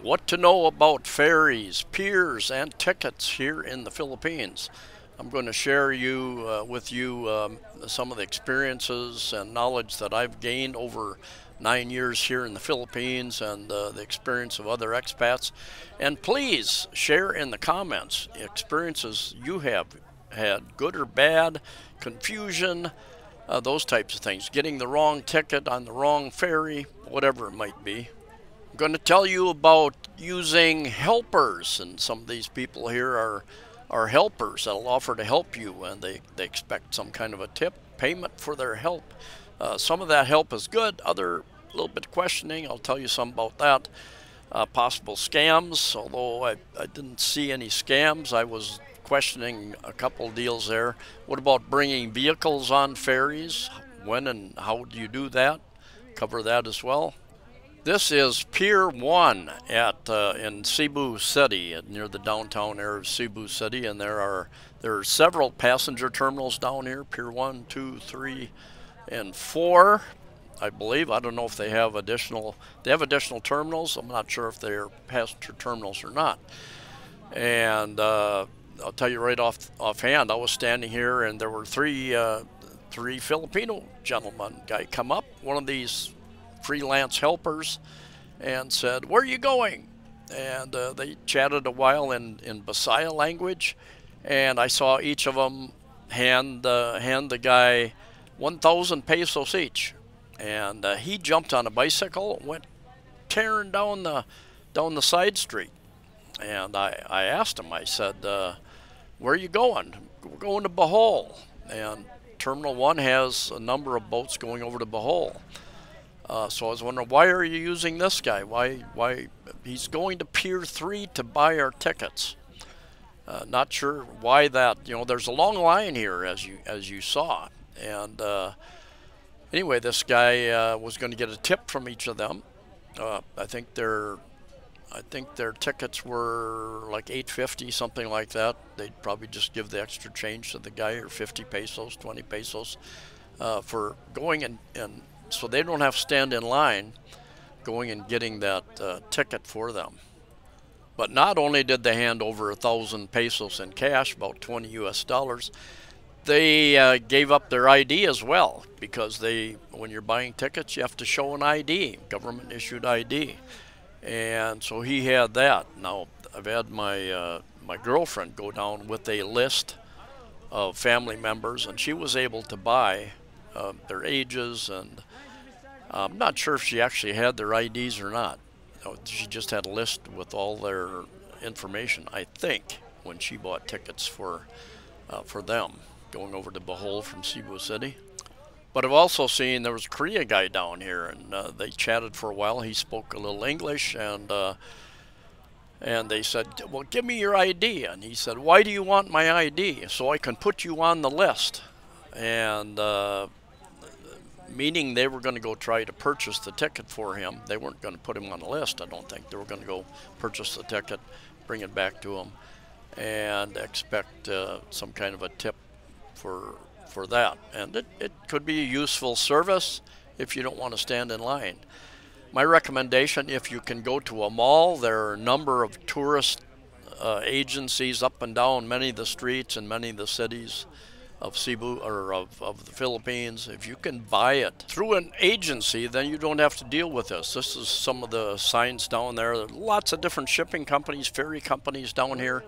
What to know about ferries, piers, and tickets here in the Philippines. I'm going to share with you some of the experiences and knowledge that I've gained over 9 years here in the Philippines and the experience of other expats. And please share in the comments experiences you have had, good or bad, confusion, those types of things. Getting the wrong ticket on the wrong ferry, whatever it might be. I'm going to tell you about using helpers, and some of these people here are helpers that'll offer to help you, and they expect some kind of a tip payment for their help. Some of that help is good, other a little bit questioning. I'll tell you some about that. Possible scams, although I didn't see any scams. I was questioning a couple deals there. What about bringing vehicles on ferries? When and how do you do that? Cover that as well. This is Pier 1 in Cebu City, near the downtown area of Cebu City, and there are several passenger terminals down here. Pier 1, 2, 3, and 4, I believe. I don't know if they have additional. They have additional terminals. I'm not sure if they're passenger terminals or not. And I'll tell you right offhand, I was standing here, and there were three Filipino gentlemen. Guy come up, one of these freelance helpers, and said, "Where are you going?" And they chatted a while in Bisaya language, and I saw each of them hand the guy 1,000 pesos each, and he jumped on a bicycle and went tearing down the side street. And I asked him, I said, "Where are you going?" "We're going to Bohol." And Terminal 1 has a number of boats going over to Bohol. So I was wondering, why are you using this guy? Why he's going to Pier 3 to buy our tickets. Not sure why that. There's a long line here, as you saw. And anyway, this guy was going to get a tip from each of them. I think their tickets were like $8.50, something like that. They'd probably just give the extra change to the guy, or 50 pesos, 20 pesos, for going and so they don't have to stand in line going and getting that ticket for them. But not only did they hand over 1,000 pesos in cash, about 20 US dollars, they gave up their ID as well, because when you're buying tickets, you have to show an ID, government issued ID. And so he had that. Now, I've had my girlfriend go down with a list of family members, and she was able to buy their ages, and I'm not sure if she actually had their IDs or not. She just had a list with all their information, I think, when she bought tickets for them going over to Bohol from Cebu City. But I've also seen there was a Korea guy down here, and they chatted for a while. He spoke a little English, and they said, "Well, give me your ID." And he said, "Why do you want my ID?" "So I can put you on the list." And meaning they were going to go try to purchase the ticket for him. They weren't going to put him on the list, I don't think. They were going to go purchase the ticket, bring it back to him, and expect some kind of a tip for that. And it could be a useful service if you don't want to stand in line. My recommendation, if you can go to a mall, there are a number of tourist agencies up and down many of the streets in many of the cities of Cebu, or of the Philippines. If you can buy it through an agency, then you don't have to deal with this. This is some of the signs down there. There are lots of different shipping companies, ferry companies down here,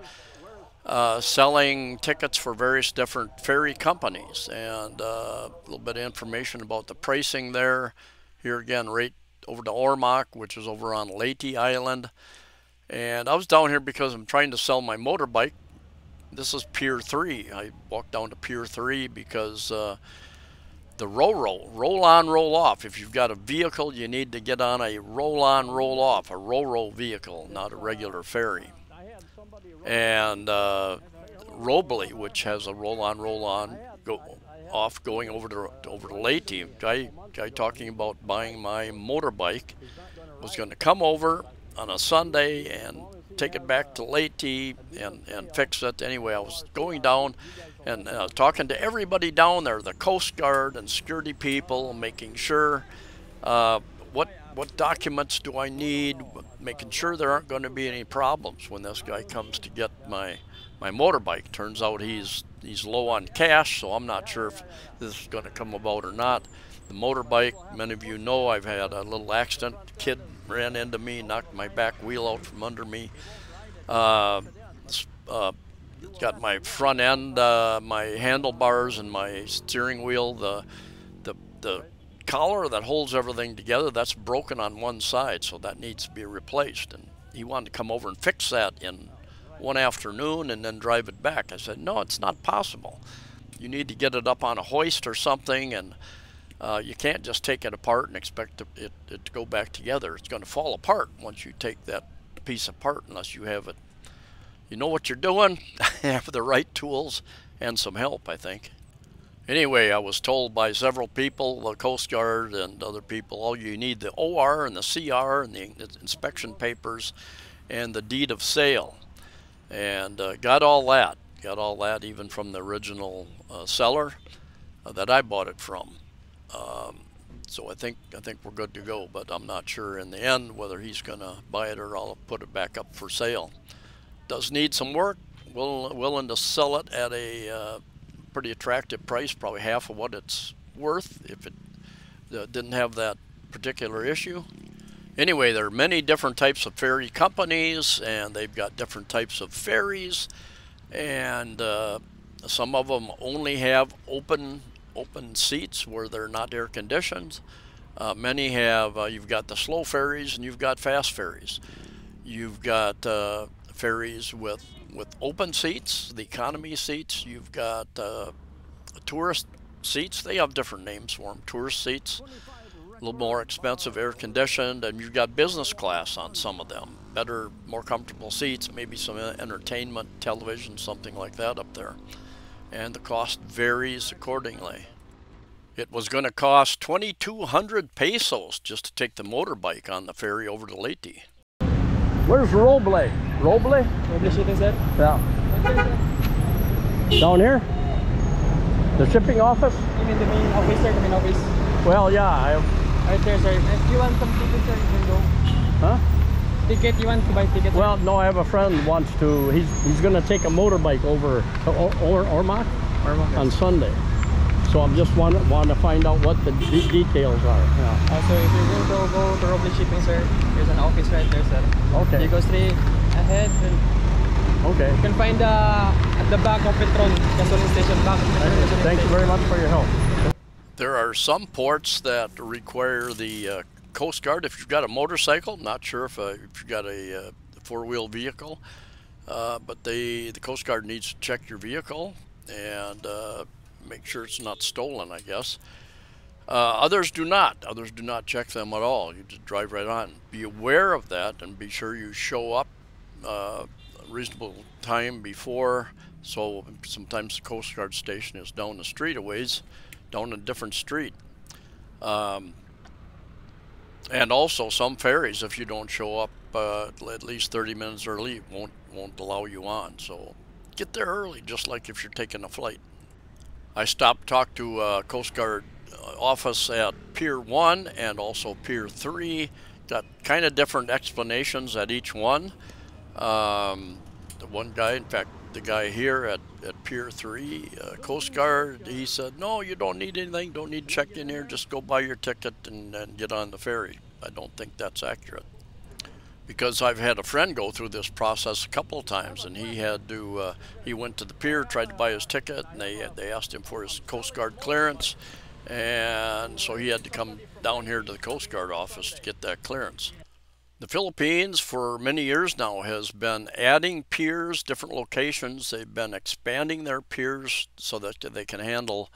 selling tickets for various different ferry companies, and a little bit of information about the pricing there. Here again, right over to Ormoc, which is over on Leyte Island. And I was down here because I'm trying to sell my motorbike. This is Pier 3. I walked down to Pier 3 because the RORO, roll on, roll off. If you've got a vehicle, you need to get on a roll on, roll off, a RORO vehicle, not a regular ferry. And Robley, which has a roll on, go off going over to Leyte. Guy talking about buying my motorbike was going to come over on a Sunday and take it back to Leyte and fix it. Anyway, I was going down and talking to everybody down there, the Coast Guard and security people, making sure what what documents do I need, making sure there aren't going to be any problems when this guy comes to get my motorbike. Turns out he's low on cash, so I'm not sure if this is going to come about or not. The motorbike, many of you know, I've had a little accident. Kid ran into me, knocked my back wheel out from under me. Uh, got my front end, my handlebars, and my steering wheel. The collar that holds everything together, that's broken on one side, so that needs to be replaced. And he wanted to come over and fix that in one afternoon and then drive it back. I said, no, it's not possible. You need to get it up on a hoist or something, and you can't just take it apart and expect it to go back together. It's going to fall apart once you take that piece apart, unless you have it. You know what you're doing, have the right tools and some help, I think. Anyway, I was told by several people, the Coast Guard and other people, oh, you need the OR and the CR and the inspection papers and the deed of sale. And got all that even from the original seller that I bought it from. So I think we're good to go, but I'm not sure in the end whether he's going to buy it or I'll put it back up for sale. Does need some work. Willing to sell it at a pretty attractive price, probably half of what it's worth if it didn't have that particular issue. Anyway, there are many different types of ferry companies, and they've got different types of ferries, and some of them only have open seats where they're not air conditioned. Many have, you've got the slow ferries and you've got fast ferries. You've got ferries with open seats, the economy seats. You've got tourist seats. They have different names for them. Tourist seats, a little more expensive, air conditioned, and you've got business class on some of them. Better, more comfortable seats, maybe some entertainment, television, something like that up there. And the cost varies accordingly. It was going to cost 2,200 pesos just to take the motorbike on the ferry over to Leyte. Where's Roble? Roble? Roble shipping, sir? Yeah. Down here? The shipping office? You mean the main office, sir? The main office? Well, yeah. Right there, sir. If you want some tickets, sir, you can go. Huh? Ticket? You want to buy tickets? Well, no, I have a friend who wants to. He's going to take a motorbike over to Ormoc on Sunday. So I'm just want to find out what the details are. Yeah. So if you're going to go to Roble Shipping, sir, there's an office right there, sir. Okay. You go straight ahead and okay. You can find at the back of Petron, gasoline station. Thank you very much for your help. There are some ports that require the Coast Guard. If you've got a motorcycle, not sure if you've got a four-wheel vehicle, but the Coast Guard needs to check your vehicle and make sure it's not stolen, I guess. Others do not. Others do not check them at all. You just drive right on. Be aware of that and be sure you show up a reasonable time before. So sometimes the Coast Guard station is down the street a ways, down a different street. And also some ferries, if you don't show up at least 30 minutes early, won't allow you on. So get there early, just like if you're taking a flight. I stopped to talk to Coast Guard office at Pier 1 and also Pier 3. Got kind of different explanations at each one. The one guy, in fact, the guy here at Pier 3, Coast Guard, he said, no, you don't need anything, don't need to check in here, just go buy your ticket and get on the ferry. I don't think that's accurate. Because I've had a friend go through this process a couple of times, and he had to, he went to the pier, tried to buy his ticket, and they asked him for his Coast Guard clearance, and so he had to come down here to the Coast Guard office to get that clearance. The Philippines, for many years now, has been adding piers, different locations. They've been expanding their piers so that they can handle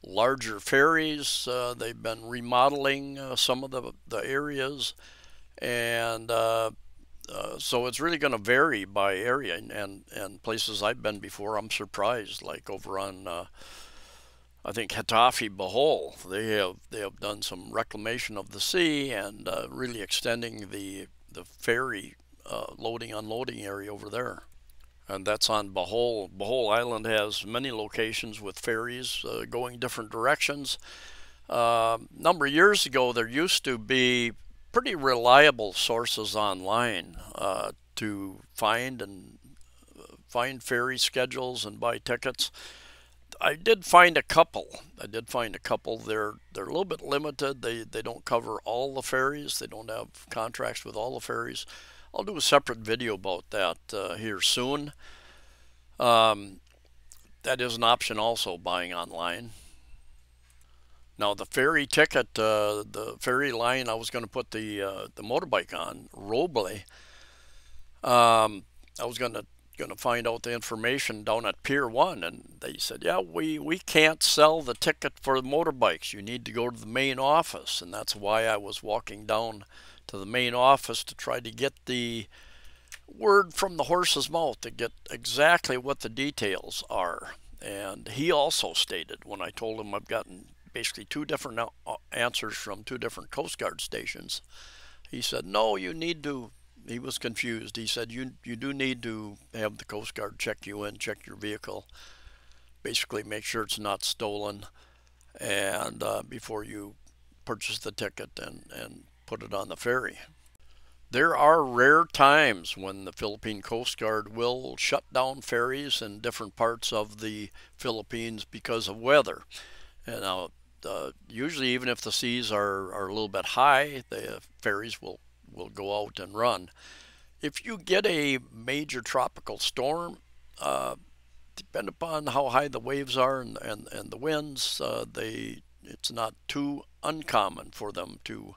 larger ferries. They've been remodeling some of the areas. And so it's really going to vary by area, and places I've been before, I'm surprised, like over on I think Hitafi, Bohol, they have done some reclamation of the sea and really extending the ferry loading unloading area over there. And that's on Bohol. Bohol Island has many locations with ferries going different directions. Number of years ago, there used to be pretty reliable sources online to find ferry schedules and buy tickets. I did find a couple. They're a little bit limited. They don't cover all the ferries. They don't have contracts with all the ferries. I'll do a separate video about that here soon. That is an option also, buying online. Now the ferry ticket, the ferry line I was going to put the motorbike on, Roble. I was going to find out the information down at Pier 1, and they said, yeah, we can't sell the ticket for the motorbikes. You need to go to the main office, and that's why I was walking down to the main office to try to get the word from the horse's mouth to get exactly what the details are. And he also stated, when I told him I've gotten basically two different answers from two different Coast Guard stations, he said, no, you need to. He was confused. He said, you do need to have the Coast Guard check you in, check your vehicle, basically make sure it's not stolen, and before you purchase the ticket and put it on the ferry. There are rare times when the Philippine Coast Guard will shut down ferries in different parts of the Philippines because of weather. And now, usually even if the seas are a little bit high, the ferries will go out and run. If you get a major tropical storm, depending upon how high the waves are and the winds, it's not too uncommon for them to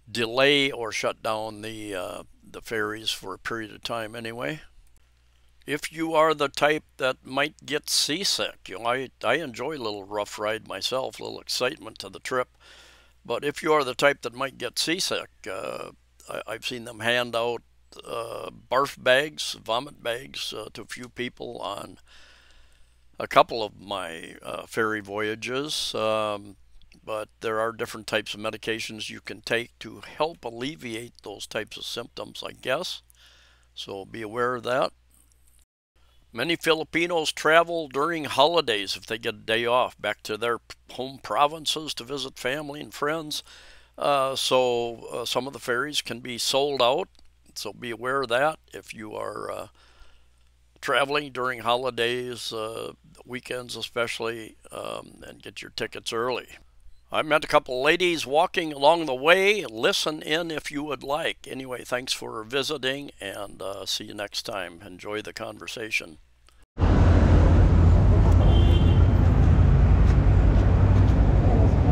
delay or shut down the ferries for a period of time anyway. If you are the type that might get seasick, I enjoy a little rough ride myself, a little excitement to the trip. But if you are the type that might get seasick, I've seen them hand out barf bags, vomit bags to a few people on a couple of my ferry voyages. But there are different types of medications you can take to help alleviate those types of symptoms, I guess. So be aware of that. Many Filipinos travel during holidays if they get a day off back to their home provinces to visit family and friends. So some of the ferries can be sold out. So be aware of that if you are traveling during holidays, weekends especially, and get your tickets early. I met a couple ladies walking along the way. Listen in if you would like. Anyway, thanks for visiting, and see you next time. Enjoy the conversation.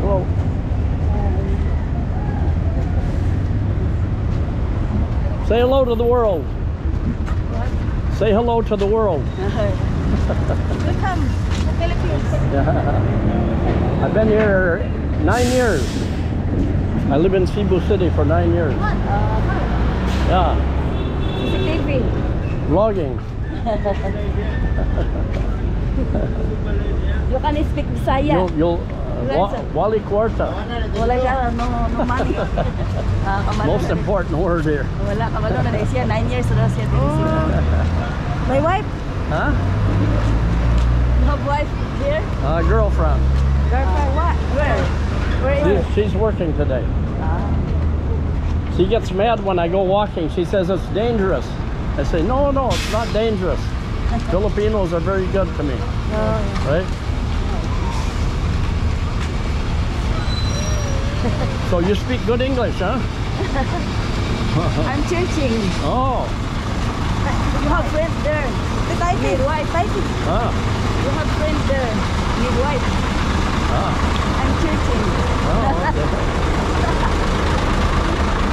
Hello. Say hello to the world. What? Say hello to the world. Welcome to the Philippines. I've been here 9 years. I live in Cebu City for 9 years. Yeah. CCTV. Vlogging. You can speak Bisaya. Wali Cuarta. Wala ka, no money. Most important word here. Wala ka malo na siya 9 years na siya. My wife? Huh? You have wife here? Girlfriend. Girlfriend what? Where? She's working today. She gets mad when I go walking. She says it's dangerous. I say, no, it's not dangerous. Filipinos are very good to me. Right? So you speak good English, huh? I'm teaching. Oh. You have friends there. Midwife. You have friends there. Midwife. I'm teaching. Oh, okay.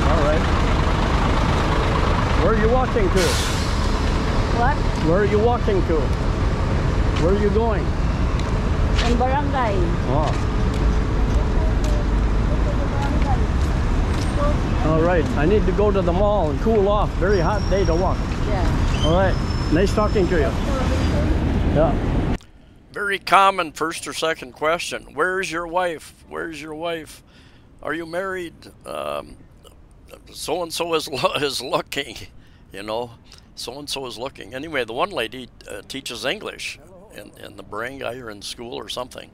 All right. Where are you walking to? What? Where are you walking to? Where are you going? In barangay. Oh. All right. I need to go to the mall and cool off. Very hot day to walk. Yeah. All right. Nice talking to you. Yeah. Very common first or second question. Where's your wife? Where's your wife? Are you married? So-and-so is looking, you know. So-and-so is looking. Anyway, the one lady teaches English in the barangay or in school or something.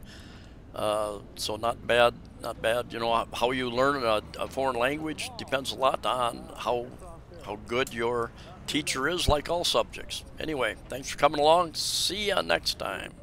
So not bad, not bad. You know, how you learn a foreign language depends a lot on how good your teacher is, like all subjects. Anyway, thanks for coming along. See ya next time.